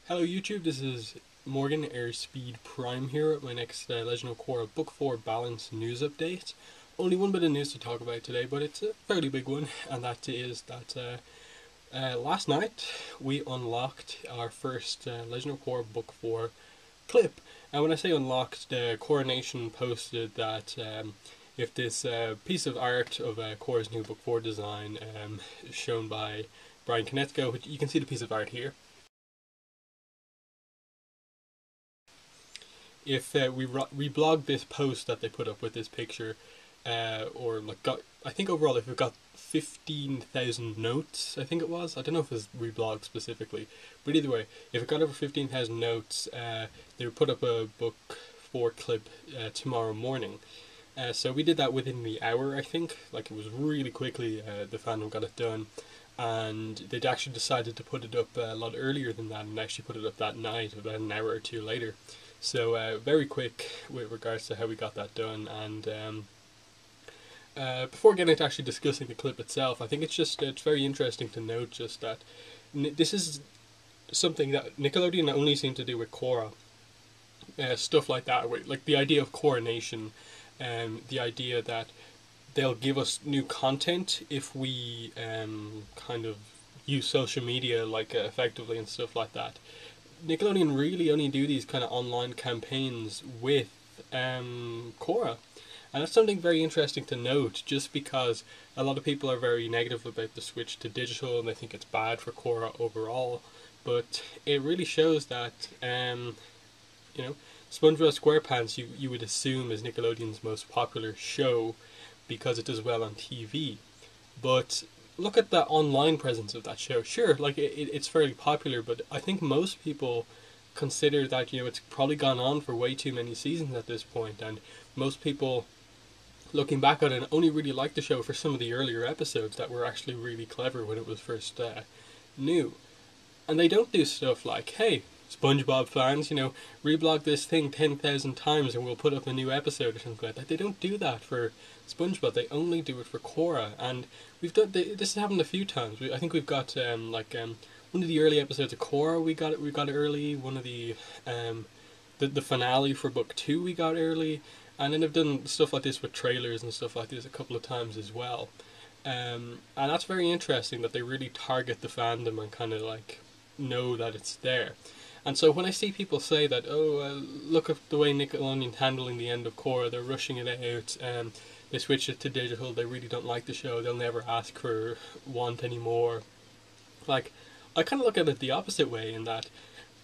Hello YouTube, this is Morgan Airspeed Prime here at my next Legend of Korra Book 4 Balance news update. Only one bit of news to talk about today, but it's a fairly big one, and that is that last night we unlocked our first Legend of Korra Book 4 clip. And when I say unlocked, the Coronation posted that if this piece of art of Korra's new Book 4 design shown by Brian Konetsko, which you can see the piece of art here. If we reblogged this post that they put up with this picture, or like got, I think overall if it got 15,000 notes, I think it was. I don't know if it was reblogged specifically, but either way, if it got over 15,000 notes, they would put up a book 4 clip tomorrow morning. So we did that within the hour, I think. Like it was really quickly. The fandom got it done, and they'd actually decided to put it up a lot earlier than that, and actually put it up that night, about an hour or two later. So very quick with regards to how we got that done. And before getting to actually discussing the clip itself, I think it's very interesting to note just that this is something that Nickelodeon only seem to do with Korra. Stuff like that, like the idea of coronation, the idea that they'll give us new content if we kind of use social media like effectively and stuff like that. Nickelodeon really only do these kind of online campaigns with Korra. And that's something very interesting to note, just because a lot of people are very negative about the switch to digital and they think it's bad for Korra overall. But it really shows that, you know, SpongeBob SquarePants you would assume is Nickelodeon's most popular show because it does well on TV. But look at the online presence of that show. Sure, like it's fairly popular, but I think most people consider that it's probably gone on for way too many seasons at this point, and most people looking back on it only really like the show for some of the earlier episodes that were actually really clever when it was first new. And they don't do stuff like, hey, SpongeBob fans, reblog this thing 10,000 times and we'll put up a new episode or something like that. They don't do that for SpongeBob. They only do it for Korra. And this has happened a few times. I think we've got one of the early episodes of Korra we got it early. One of the finale for book 2 we got early. And then they've done stuff like this with trailers and stuff like this a couple of times as well. And that's very interesting that they really target the fandom and kind of like know that it's there. And so when I see people say that, look at the way Nickelodeon's handling the end of Korra, they're rushing it out, they switch it to digital, they really don't like the show, they'll never ask for Want anymore. Like, I kind of look at it the opposite way, in that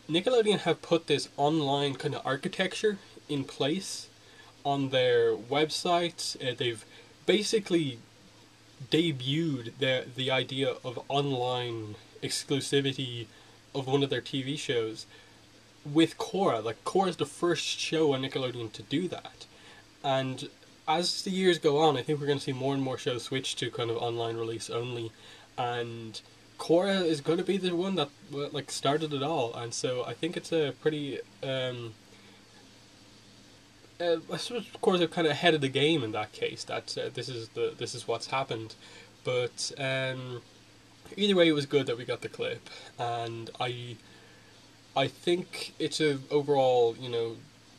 Nickelodeon have put this online kind of architecture in place on their website. They've basically debuted the idea of online exclusivity of one of their TV shows with Korra. Like, Korra is the first show on Nickelodeon to do that. And as the years go on, I think we're going to see more and more shows switch to kind of online release only. And Korra is going to be the one that like started it all. And so I think it's a pretty I suppose, of course, they're kind of ahead of the game in that case. That this is what's happened, but either way, it was good that we got the clip, and I think it's a overall,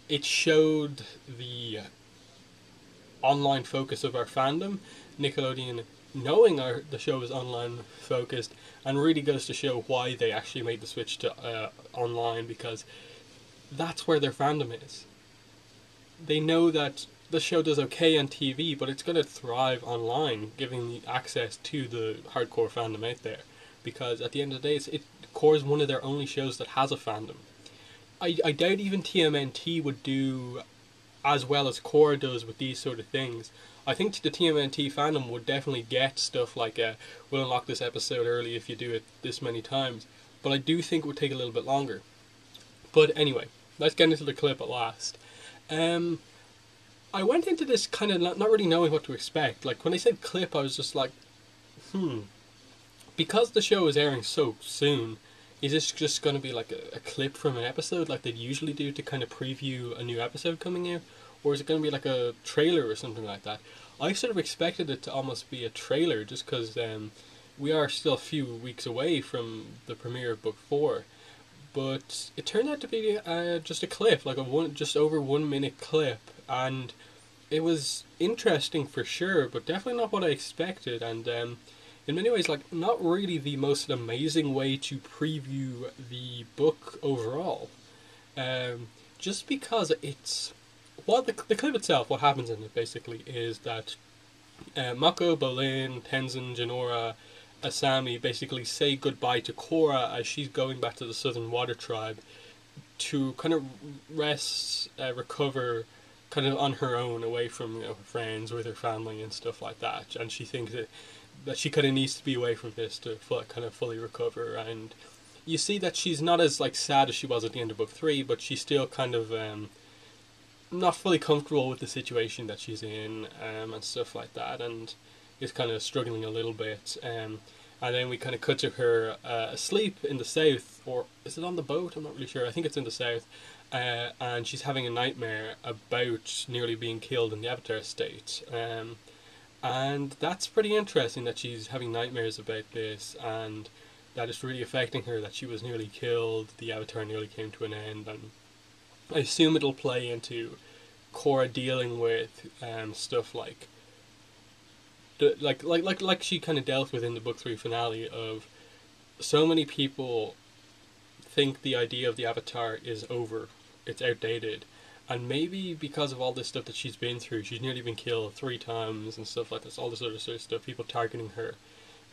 it showed the online focus of our fandom. Nickelodeon knowing the show is online focused, and really goes to show why they actually made the switch to online, because that's where their fandom is. They know that the show does okay on TV, but it's going to thrive online, giving access to the hardcore fandom out there. Because at the end of the day, Korra is one of their only shows that has a fandom. I doubt even TMNT would do as well as Korra does with these sort of things. I think the TMNT fandom would definitely get stuff like, we'll unlock this episode early if you do it this many times. But I do think it would take a little bit longer. But anyway, let's get into the clip at last. I went into this kind of not really knowing what to expect. Like, when they said clip, I was just like, because the show is airing so soon, is this just going to be like a clip from an episode like they usually do to kind of preview a new episode coming out? Or is it going to be like a trailer or something like that? I sort of expected it to almost be a trailer, just because we are still a few weeks away from the premiere of Book 4. but it turned out to be just a clip, like just over 1 minute clip, and it was interesting for sure, but definitely not what I expected, and in many ways, like, not really the most amazing way to preview the book overall. Just because it's, well, the clip itself, what happens in it basically is that Mako, Bolin, Tenzin, Jinora, Asami basically say goodbye to Korra as she's going back to the Southern Water Tribe to kind of rest, recover, kind of on her own, away from, you know, her friends, with her family and stuff like that. And she thinks that she kind of needs to be away from this to kind of fully recover. And you see that she's not as, like, sad as she was at the end of book 3, but she's still kind of not fully comfortable with the situation that she's in, and stuff like that, and is kind of struggling a little bit. And then we kind of cut to her asleep in the south, or is it on the boat? I'm not really sure. I think it's in the south. And she's having a nightmare about nearly being killed in the Avatar state. And that's pretty interesting that she's having nightmares about this, and that it's really affecting her, that she was nearly killed, the Avatar nearly came to an end. And I assume it'll play into Korra dealing with stuff like she kind of dealt with in the book 3 finale, of so many people think the idea of the Avatar is over, it's outdated, and maybe because of all this stuff that she's been through, she's nearly been killed 3 times and stuff like this, all this other sort of stuff, people targeting her.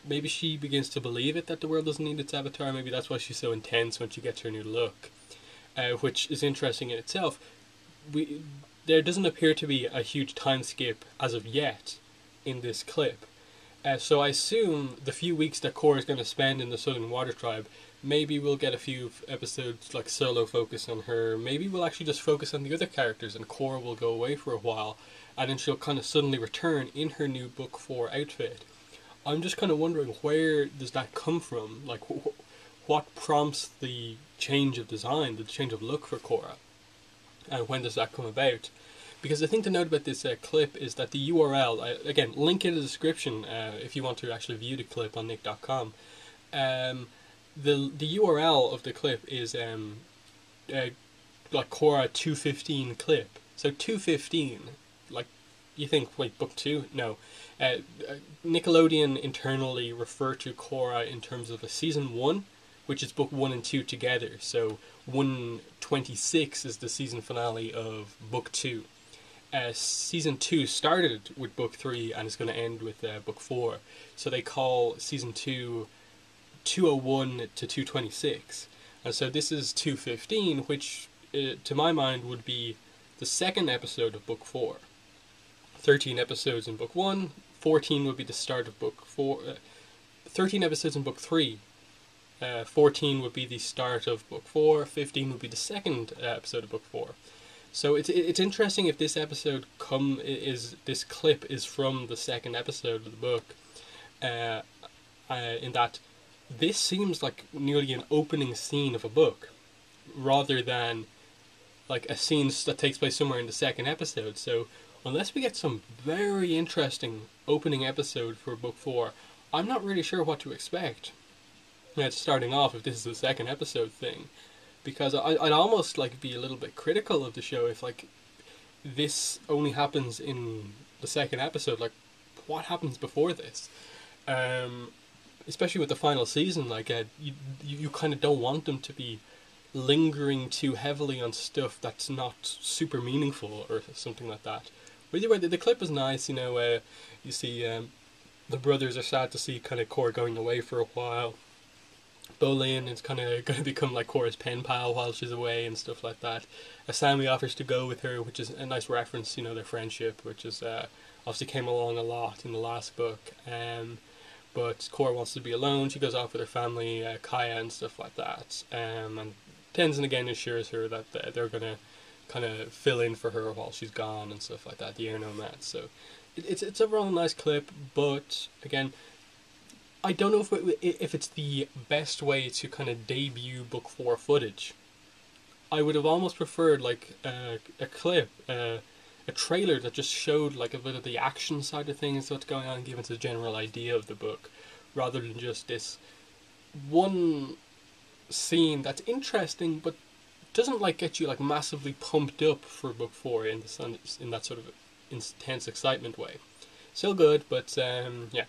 Maybe she begins to believe it, that the world doesn't need its Avatar. Maybe that's why she's so intense when she gets her new look, which is interesting in itself. There doesn't appear to be a huge time skip as of yet in this clip. So I assume the few weeks that Korra is going to spend in the Southern Water Tribe, maybe we'll get a few episodes like solo focus on her. Maybe we'll actually just focus on the other characters and Korra will go away for a while, and then she'll kind of suddenly return in her new book 4 outfit. I'm just kind of wondering, where does that come from? Like, what prompts the change of design, the change of look for Korra? And when does that come about? Because the thing to note about this clip is that the URL, again, link in the description if you want to actually view the clip on nick.com. The URL of the clip is like Korra 215 clip. So 215, like, you think, wait, book 2? No. Nickelodeon internally refer to Korra in terms of a season 1, which is book 1 and 2 together. So 126 is the season finale of book 2. Season 2 started with book 3 and is going to end with book 4. So they call season 2 201 to 226. And so this is 215, which to my mind would be the second episode of book 4. 13 episodes in book 1, 14 would be the start of book 4, 13 episodes in book 3, 14 would be the start of book 4, 15 would be the second episode of book 4. So it's interesting if this episode this clip is from the second episode of the book, in that this seems like nearly an opening scene of a book, rather than like a scene that takes place somewhere in the second episode. So unless we get some very interesting opening episode for book 4, I'm not really sure what to expect. Starting off, if this is the second episode thing, because I'd almost like be a little bit critical of the show if like this only happens in the second episode. Like, what happens before this? Especially with the final season, like you kind of don't want them to be lingering too heavily on stuff that's not super meaningful or something like that. But either way, the clip is nice. You know, you see the brothers are sad to see kind of Korra going away for a while. Bolin is kind of going to become like Korra's pen pal while she's away and stuff like that. Asami offers to go with her, which is a nice reference, you know, their friendship, which is obviously came along a lot in the last book. But Korra wants to be alone. She goes off with her family, Kaya and stuff like that. And Tenzin again assures her that they're going to kind of fill in for her while she's gone and stuff like that, the air nomads. So it's overall a nice clip, but again, I don't know if it's the best way to kind of debut book 4 footage. I would have almost preferred like a clip, a trailer that just showed like a bit of the action side of things, what's going on, give us a general idea of the book, rather than just this one scene that's interesting, but doesn't like get you like massively pumped up for book 4 in in that sort of intense excitement way. Still good, but yeah.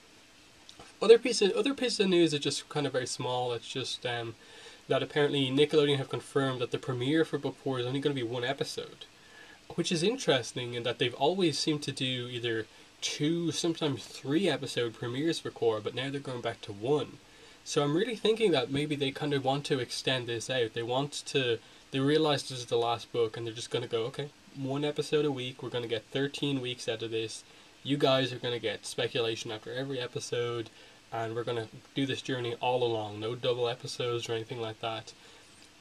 Other piece of news is just kind of very small. It's just that apparently Nickelodeon have confirmed that the premiere for book 4 is only going to be one episode, which is interesting in that they've always seemed to do either 2, sometimes 3 episode premieres for Korra, but now they're going back to 1. So I'm really thinking that maybe they kind of want to extend this out. They realize this is the last book, and they're just going to go, okay, 1 episode a week. We're going to get 13 weeks out of this. You guys are going to get speculation after every episode, and we're going to do this journey all along. No double episodes or anything like that.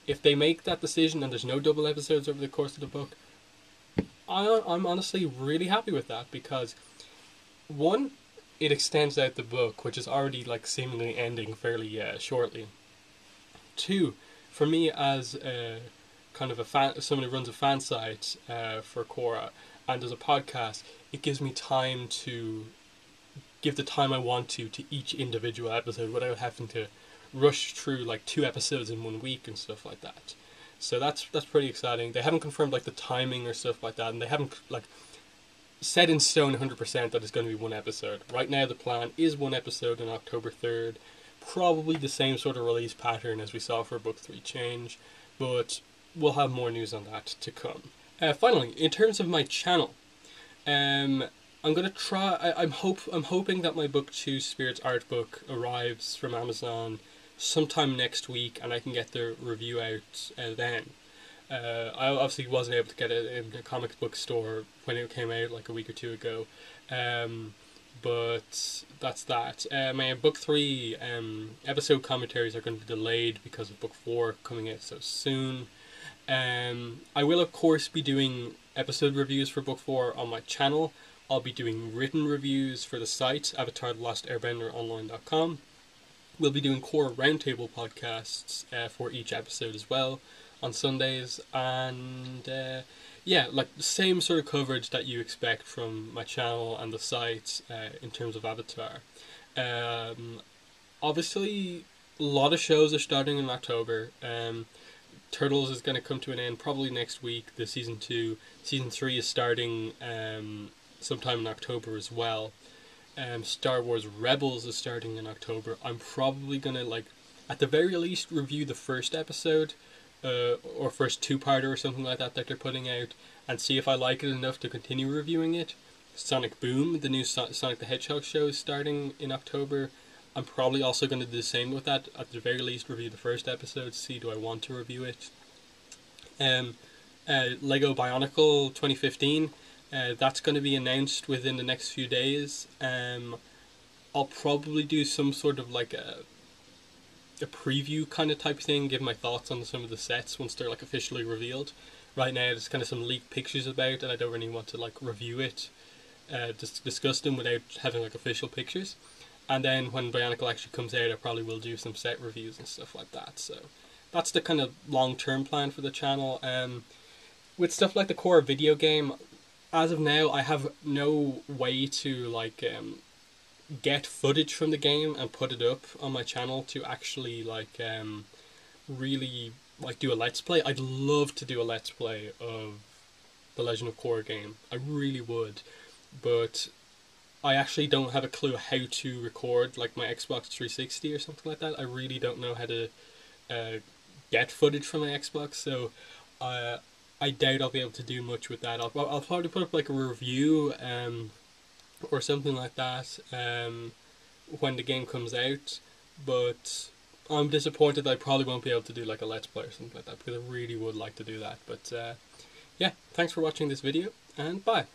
If they make that decision and there's no double episodes over the course of the book, I'm honestly really happy with that, because 1, it extends out the book, which is already like seemingly ending fairly shortly. 2, for me as kind of a fan, someone who runs a fan site for Korra and does a podcast, it gives me time to give the time I want to each individual episode without having to rush through like 2 episodes in 1 week and stuff like that. So that's pretty exciting. They haven't confirmed like the timing or stuff like that, and they haven't like set in stone 100% that it's going to be 1 episode. Right now the plan is 1 episode on October 3rd. Probably the same sort of release pattern as we saw for Book 3 Change, but we'll have more news on that to come. Finally, in terms of my channel, I'm gonna try. I'm hoping that my Book 2 Spirits art book arrives from Amazon sometime next week, and I can get the review out then. I obviously wasn't able to get it in a comic book store when it came out like a week or 2 ago, but that's that. My Book 3 episode commentaries are going to be delayed because of Book 4 coming out so soon. I will of course be doing episode reviews for Book 4 on my channel. I'll be doing written reviews for the site, avatarthelastairbender.online.com. We'll be doing Korra Roundtable podcasts for each episode as well on Sundays, and yeah, like the same sort of coverage that you expect from my channel and the site in terms of Avatar. Obviously, a lot of shows are starting in October. Turtles is going to come to an end probably next week. The season 2, season 3 is starting sometime in October as well. Star Wars Rebels is starting in October. I'm probably gonna like, at the very least, review the first episode, or first 2-parter or something like that they're putting out, and see if I like it enough to continue reviewing it. Sonic Boom, the new Sonic the Hedgehog show, is starting in October. I'm probably also going to do the same with that. At the very least, review the first episode, see do I want to review it. Lego Bionicle 2015. That's going to be announced within the next few days. I'll probably do some sort of like a preview kind of type thing, give my thoughts on some of the sets once they're like officially revealed. Right now there's kind of some leaked pictures about, and I don't really want to like review it, just discuss them without having like official pictures. And then when Bionicle actually comes out, I probably will do some set reviews and stuff like that. So that's the kind of long-term plan for the channel. With stuff like the Korra video game, as of now, I have no way to like get footage from the game and put it up on my channel to actually like really like do a let's play. I'd love to do a let's play of the Legend of Korra game. I really would, but I actually don't have a clue how to record like my Xbox 360 or something like that. I really don't know how to get footage from my Xbox, so I doubt I'll be able to do much with that. I'll probably put up like a review or something like that when the game comes out, but I'm disappointed that I probably won't be able to do like a let's play or something like that, because I really would like to do that. But yeah, thanks for watching this video, and bye.